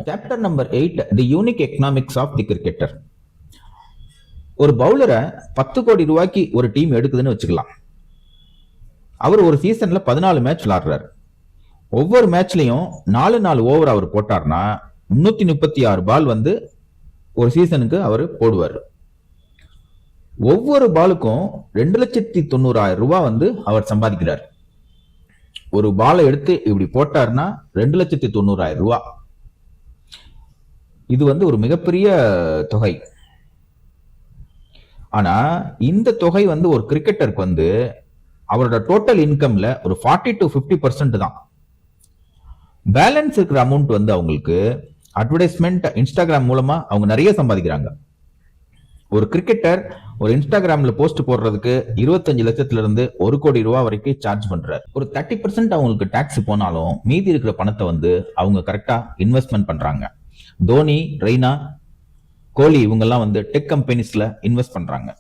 Chapter number 8, the unique economics of the cricketer. ஒரு பவுலரை 10 கோடி ரூபாய்க்கு ஒரு டீம் எடுக்குதுன்னு வச்சுக்கலாம். அவர் ஒரு சீசன்ல 14 மேட்ச் விளையாடுறாரு. ஒவ்வொரு மேட்ச்லயும் 4 ஓவர் அவர் போட்டார்னா 336 பால் ஒரு சீசனுக்கு அவர் போடுவார். ஒவ்வொரு பாலுக்கும் 2,90,000 ரூபாய் அவர் சம்பாதிக்கிறார். ஒரு பாலை எடுத்து இப்படி போட்டார்னா 2,90,000 ரூபாய். இது ஒரு மிகப்பெரிய தொகை. ஆனா இந்த தொகை ஒரு கிரிக்கெட்டருக்கு அவரோட டோட்டல் இன்கம்ல ஒரு 40 to 50% தான். பேலன்ஸ் இருக்கிற அமௌண்ட் அவங்களுக்கு அட்வர்டைஸ்மெண்ட், இன்ஸ்டாகிராம் மூலமா அவங்க நிறைய சம்பாதிக்கிறாங்க. ஒரு கிரிக்கெட்டர் ஒரு இன்ஸ்டாகிராம்ல போஸ்ட் போடுறதுக்கு 25 லட்சத்துல இருந்து 1 கோடி ரூபாய் வரைக்கும் சார்ஜ் பண்றாரு. ஒரு 30% அவங்களுக்கு டாக்ஸ் போனாலும் மீதி இருக்கிற பணத்தை அவங்க கரெக்டா இன்வெஸ்ட்மெண்ட் பண்றாங்க. தோனி, ரெய்னா, கோலி இவங்க எல்லாம் டெக் கம்பெனிஸ்ல இன்வெஸ்ட் பண்றாங்க.